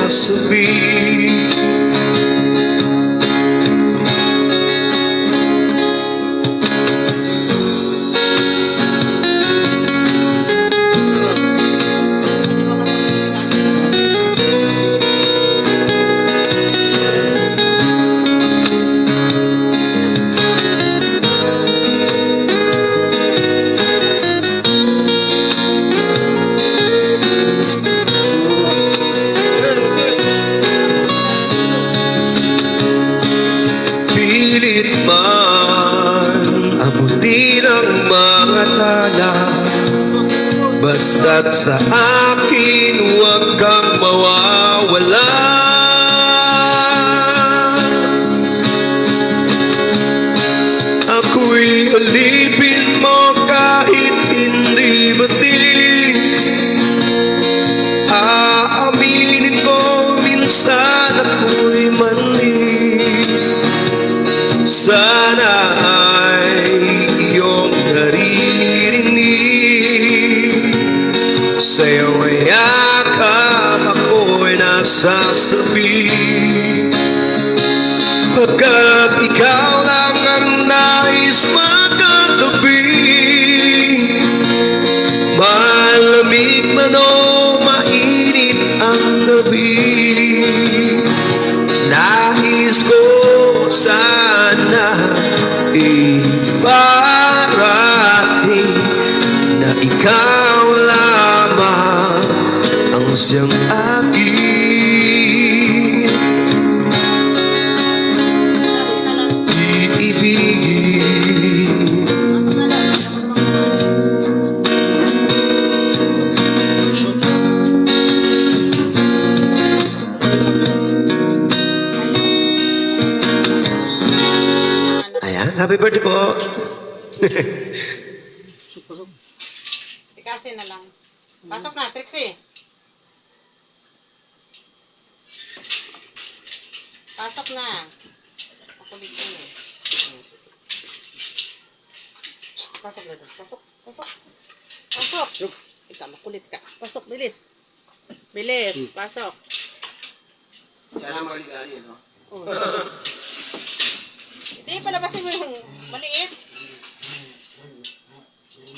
nasasabi. Pilit man abutin ang mga tala, basta't sa akin huwag kang mawawala. Ako'y alipin mo kahit hindi batil. Aaminin ko minsan ako'y mali. Sana ay iyong naririnig. Sa'yo ay yakap ako'y nasasabi. Pagkat ikaw lang ang nais magkatabi, malamig man o mainit ang gabi, nais ko sana ibarating na ikaw lamang ang siyang akin. Iibigin. Ayan, happy birthday po. Si Cassie na lang. Pasok na, Trixie. Pasok na. Makulit ko na. Pasok na doon. Pasok. Pasok. Pasok. Ikaw, makulit ka. Pasok, bilis. Bilis, pasok. Sana maligali, no? Oh. Hindi, palabasin mo yung maliit.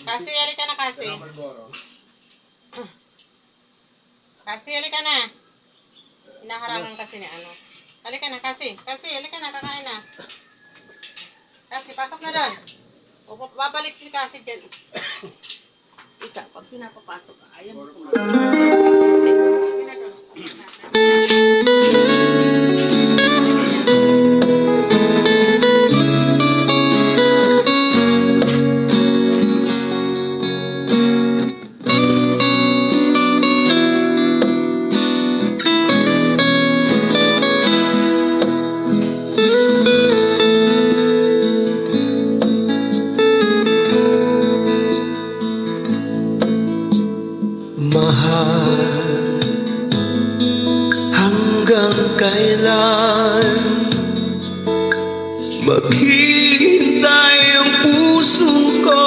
Kasi, halika na kasi. Kasi, halika na. Hinaharangan kasi ni ano. Halika na, kasi. Kasi, halika na, kakain na. Kasi, pasok na doon. O, babalik si kasi dyan. Ika, pag pinapapasok ka, ayaw mo mahal, hanggang kailan maghihintay ang puso ko,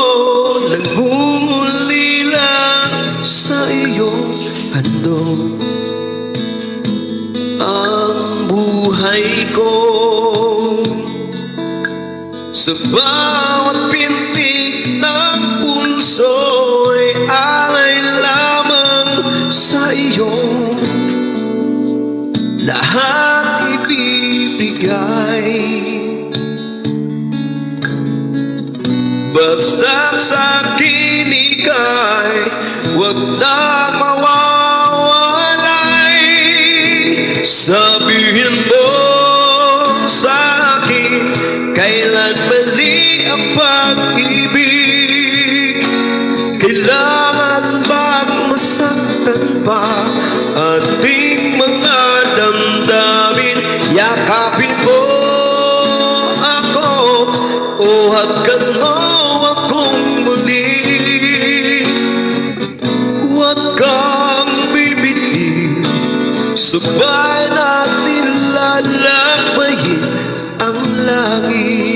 nangungulila sa iyong handog ang buhay ko. Sa bawat pintig ng pulso ay alay lamang sa iyo, lahat ibibigay. Basta sa akin ika'y huwag na mawawalay. Sabihin mo sa akin kailan mali ang pag-ibig. Kailangan bang masaktan pa ating mga damdamin? Yakapin mo ako o hagkan mo akong muli. Huwag kang bibitiw, sabay natin lalakbayin ang langit.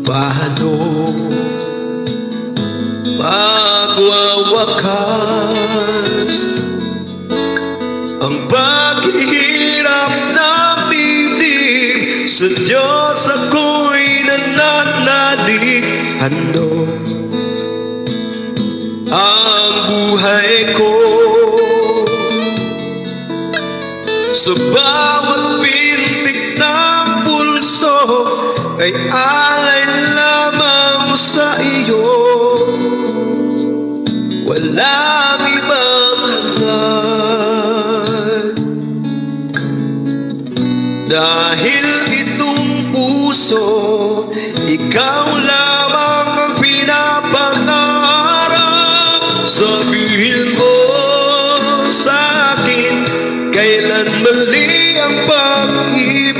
Paano paghihirap ng dibdib, sa Diyos ako'y nananalig. Handog ang buhay ko, sa bawat pintig ng pulso ay alay lamang sa iyo. Walang ibang hangad, dahil itong puso, ikaw lamang ang pinapangarap. Sabihin mo sa akin, kailan mali ang pag-ibig?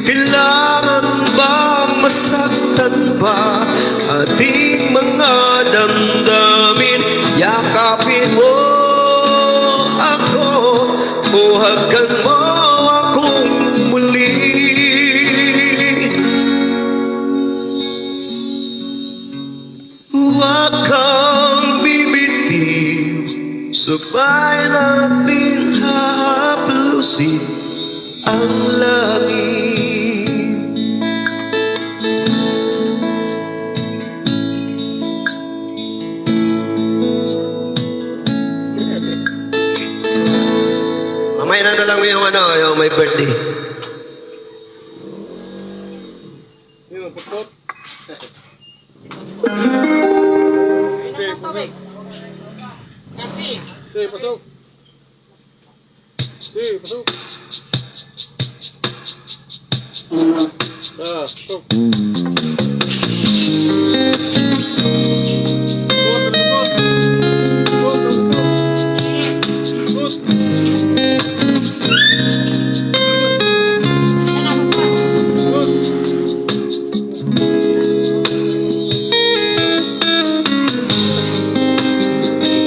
Kailangan bang masaktan pa ating mga damdamin? Yakapin mo ako o hagkan mo akong muli. Huwag kang bibitiw, sabay natin hahaplusin ang langit. Mamaya na lang yung yung may birthday. Yung putot. Ayun ang tubig. Kasi, Sige, pasok. Sige, pasok. Pasok.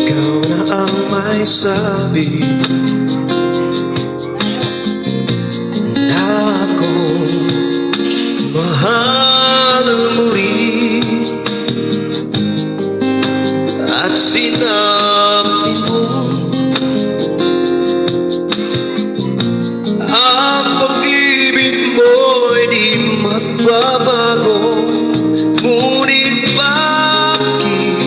Ikaw na ang may sabi na ako mahal mo rin, at sinabi mo ang pag-ibig mo'y di magbabago. Ngunit bakit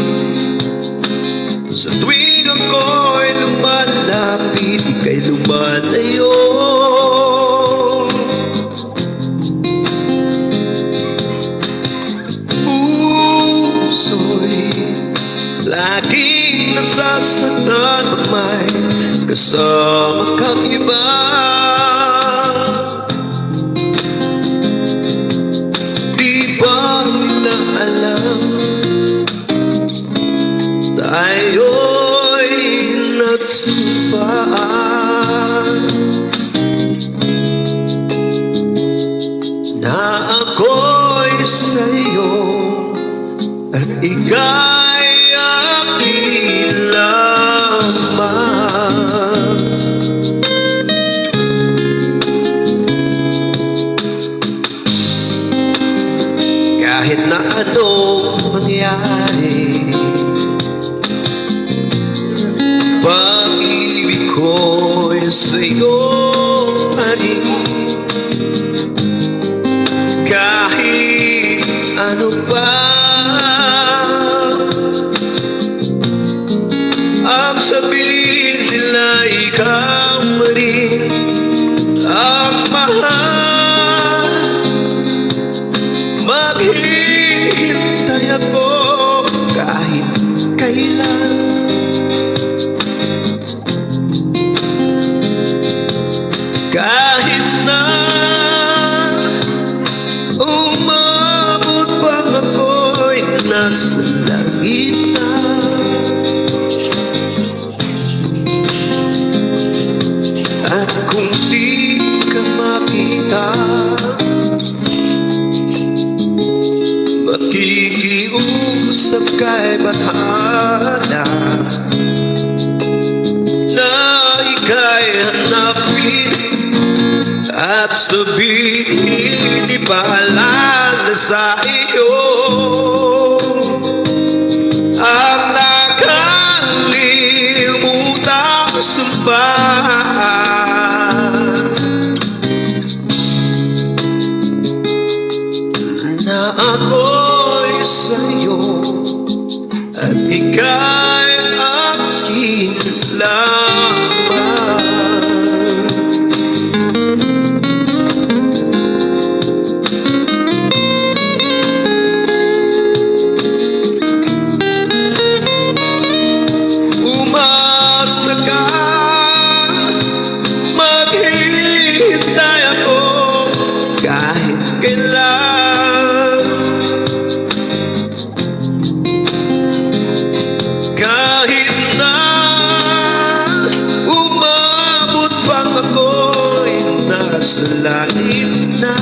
sa tuwing ako'y lumalapit, ika'y lumalayo? Puso'y laging nasasaktan pag may kasama kang iba. Di ba nila alam tayo'y nagsumpaan na ako'y sa'yo at ika'y akin lamang. Kahit na anong mangyari, pag-ibig ko'y sa'yo pa rin. Kahit ano pa ang sabihin nila, ikaw pa rin ang mahal. Maghihintay ako kahit kailan. Kahit na umabot pang ako'y nasa langit na, at kung di ka makita, makikiusap kay bahala na ika'y hanapin at sabihin ipaalala sa iyo ang nakalimutan sa pa na ako'y sa'yo at ika'y akin lamang. Umasa ka, maghihintay ako kahit kailan. Kahit na umabot pang ako'y nasa langit na.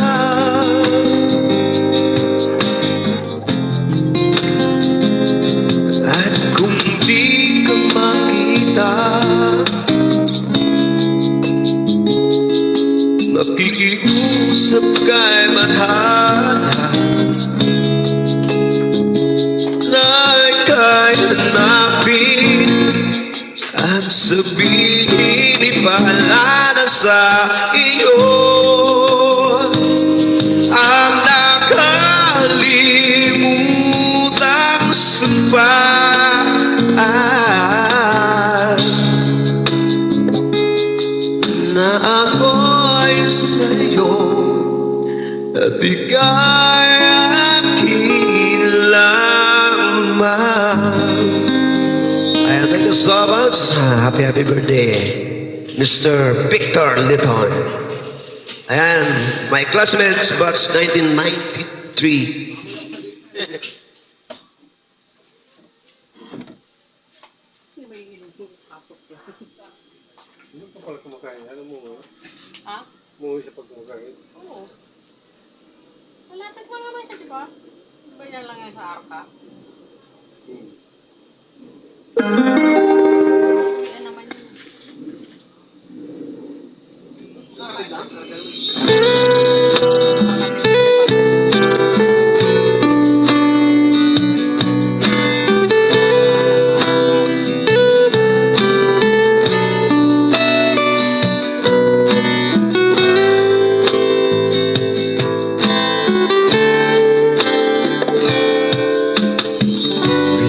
At kung di ka makita, makikiusap kay madhala na ika'y hanapin at sabihin ipaalala sa iyo ang nakalimutang sumpaan na ako'y sa'yo at ika'y akin lamang. Ayan, thank you so much. Happy birthday, Mr. Victor Litton. Ayan, my classmates, batch 1993. Ano pa pala kumakain? Ano mo? Ha? Umuwi sa pagkumakain. Oo. Malapit lang naman siya, di ba? Di ba yan lang yan sa arka? Yan naman yun.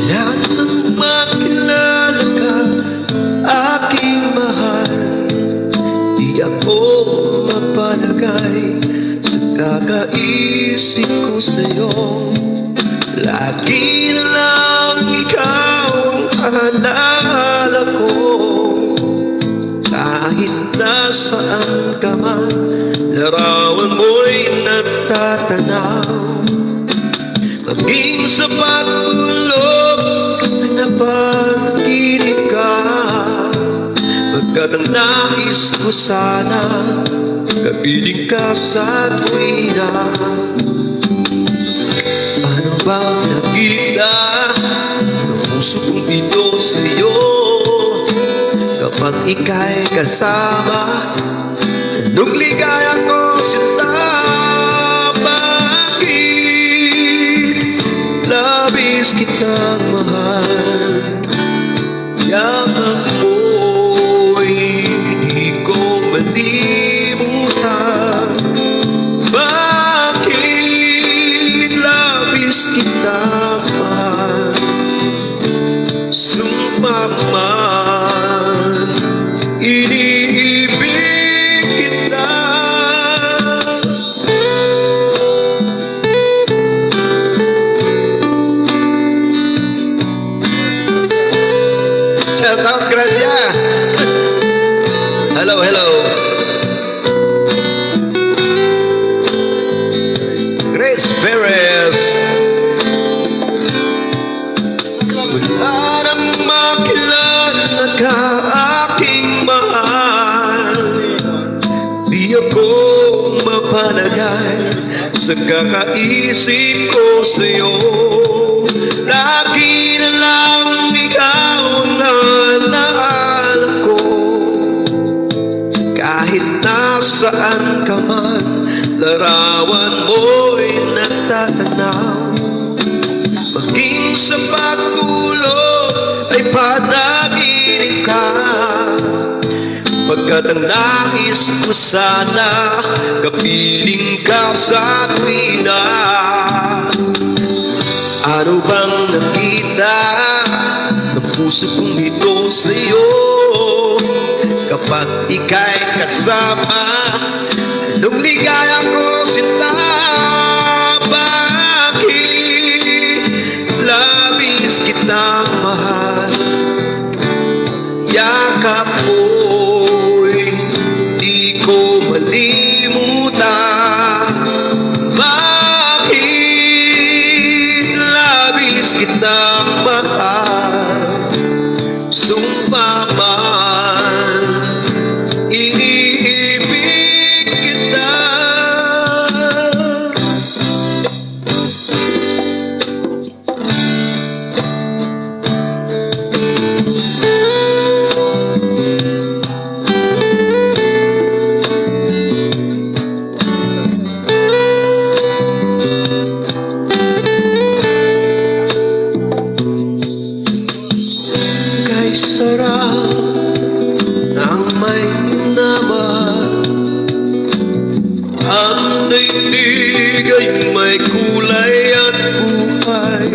Lahat ng makilala ka, aking mahal, di ako mapalagay sa kakaisip ko sa'yo. Lagi na lang ikaw ang alala ko. Kahit nasaan ka man, larawan mo'y natatanaw. Maging sa pagtulog na pag-inig ka, pagkat ang nais ko sana kapiling ka sa tuwina. Ano bang nakita ng puso kong ito sa'yo kapag ika'y kasama? Anong ligaya ko sinta? Labis kitang mahal, yaman mo'y di ko malimutan. Bakit labis kitang mahal, sumpa man, iniibig kita. Shout out, Gracia. Hello, hello. Grace Perez. Wala nang makilala ka, aking mahal. Di ako mapalagay sa kakaisip ko sa'yo. Lagi na lang ikaw ang alaala ko. Kahit nasaan ka man, larawan mo'y natatanaw. Maging sa pagtulog ay panaginip ka, Pagkat ang nais ko sana kapiling ka sa tuwina. Ano bang nakita ng puso kong ito sa'yo? Kapag ika'y kasama, anong ligaya ko sinta? Bakit labis kitang mahal? Yakap mo'y di ko malimutan. Bakit labis kitang mahal? Sumpa man, iniibig kita. Kay sarap ng may naman, ang daigdig ay may kulay at buhay.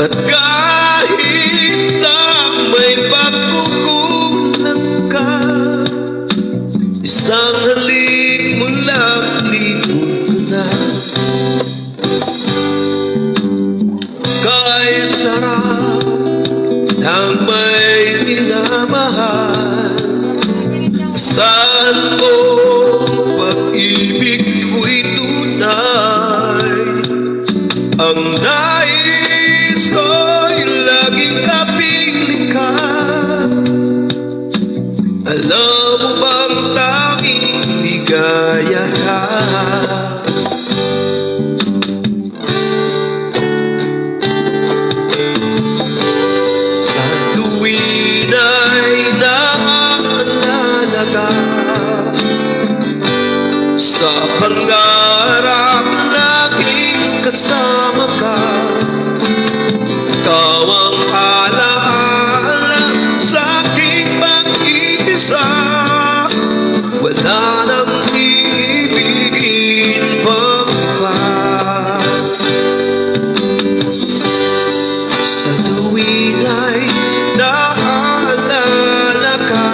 At kahit na may pagkukulang ka, isang halik mo lang likod ko na. Kay sarap ng may minamahal, saan ko pag-ibig ko'y tunay. Ang nais ko'y laging kapiling ka. Alam mo bang tanging ligaya ka? Sa tuwin ay naalala ka, sa pangarap laging kasama ka. Ikaw ang alaala sa aking pag-iisa. Wala nang iibigin pang iba. Sa tuwin ay naalala ka,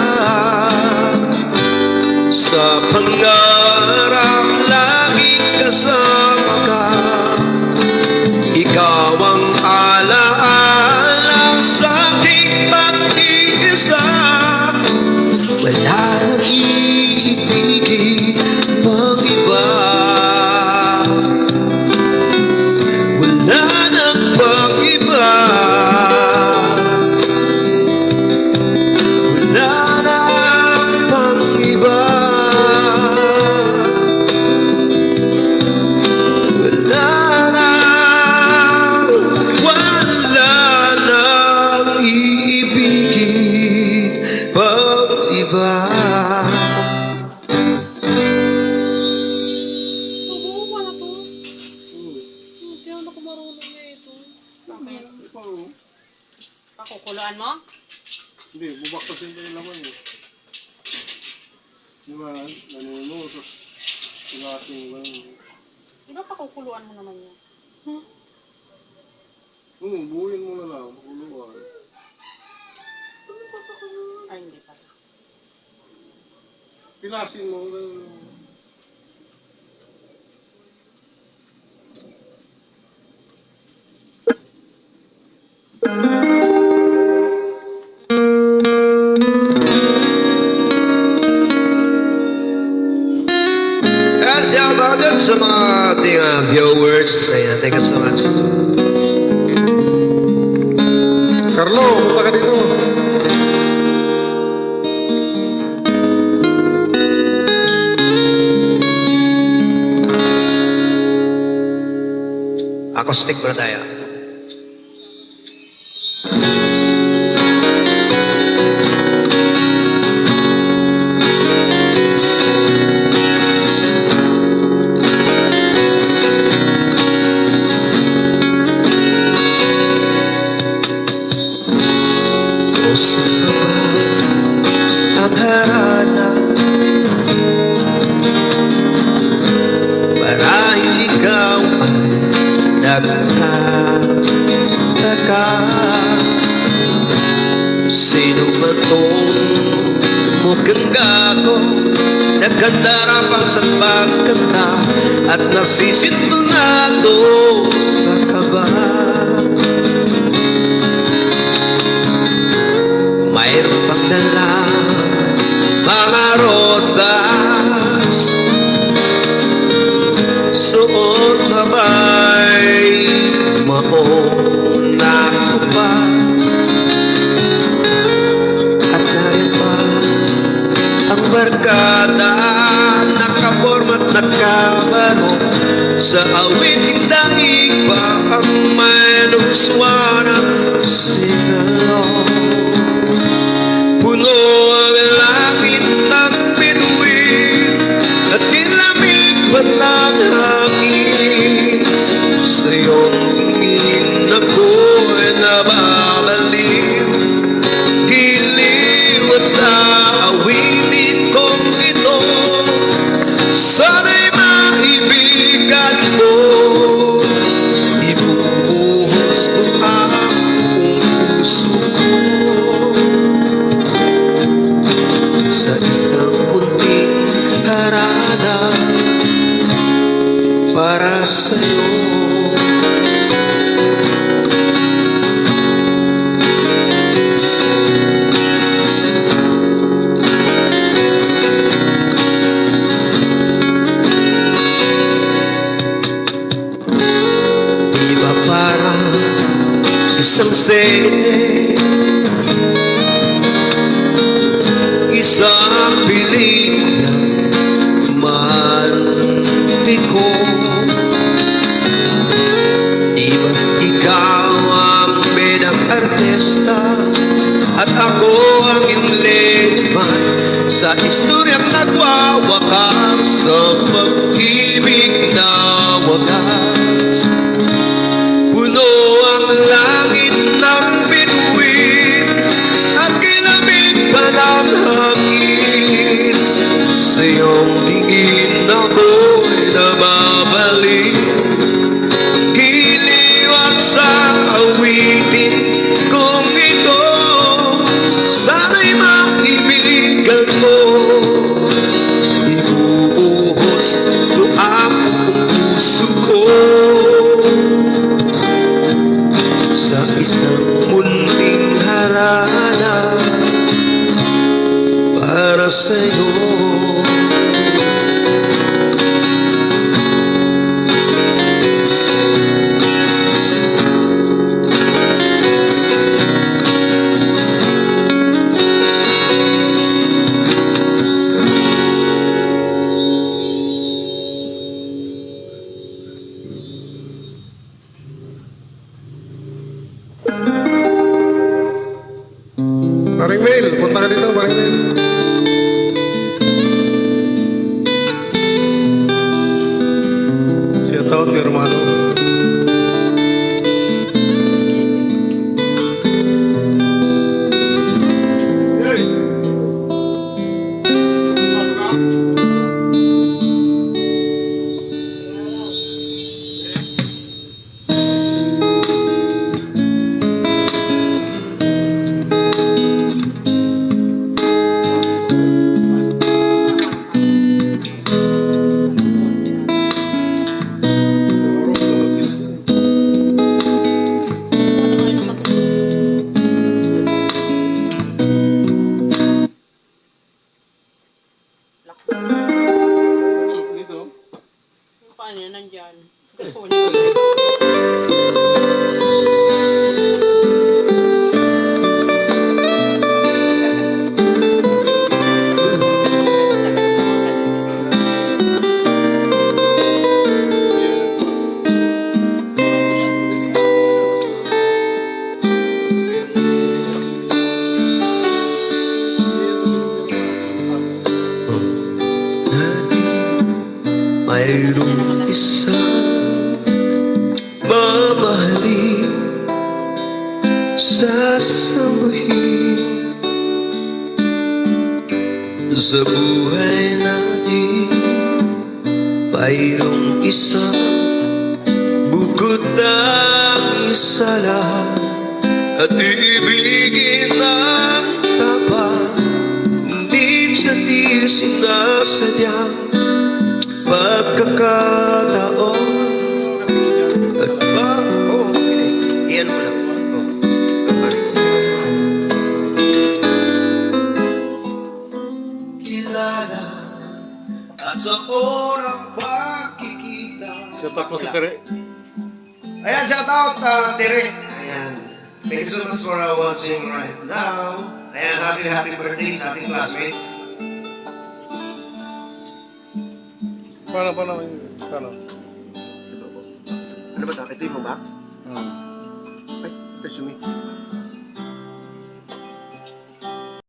sa pangarap laging kasama ka. Ikaw ang alaala sa aking pag-iisa. Wala nang iibigin pang iba. Wala nang pang iba. Wala nang pang iba. Wala nang iibigin pang iba. Subukan na to. Hindi ako marunong na ito. Bakit? Pakukuluan mo? Hindi, bubaktasin tayo naman eh. Di ba? Ano mo? Ilasin mo lang. Di ba pakukuluan mo naman yan? Buuin mo na lang. Makuluan. Ay, hindi pa. Pilasin mo. Shout out dun sa mga ating viewers. Ayan, thank you so much. Carlo, punta ka dito. Acoustic muna tayo. O sa baba ng harana, marahil ikaw ay nagtataka. Sino ba tong mukhang gago, nagkandarapang sa pagkanta at nasisintunado sa kaba? Mayroon pang dala mga rosas, suot na ba'y maong nakupas, at narin pa ang barkada, nakaporma at nakabaro sa awiting daig pa ang may nungswana sigalong. Puno ang langit ng bituin at nilamig pa ng hangin. Sa iyong tingin ako'y nababaliw, giliw at sa awitin kong ito, sana'y maibigan mo. Ibubuhos ko ang buong puso ko sa isang munting harana para sa'yo. Di ba parang isang sene, isang pelikula romantiko? Di ba't ikaw ang bedang artista at ako ang iyong leman sa istoryang nagwawakas sa pag-ibig na wagas? Puno ang langit ng bituin at kilamig pa ng hangin. Sa iyong tingin ako'y nababalik, giliw at sa awitin kong ito, sana'y maibigan mo. Ibubuhos ko ang buong puso ko sa isang munting harana para sa'yo. Paring Mel, punta ka dito, Paring Mel. Shout out kay Romano. Hey! Pasok ka? Dito. Paano yun? Nandyan. Mayroong isang mamahalin, sasambahin Sa buhay natin mayroong isang bukod ng isa lahat at ibigin ng tapat, ngunit siya di sinasadyang pagkakataon. At ba? Oo, iyan mo lang. Kilala at sa orang pagkikita. Shout out po si Tere. Ayan, shout out, Tere. Ayan. Thank you so much for watching right now. Ayan, happy birthday sa ating classmate. Paano? Ano ba ito? Ito yung mabak? Hmm. Ay, ito yung sumi.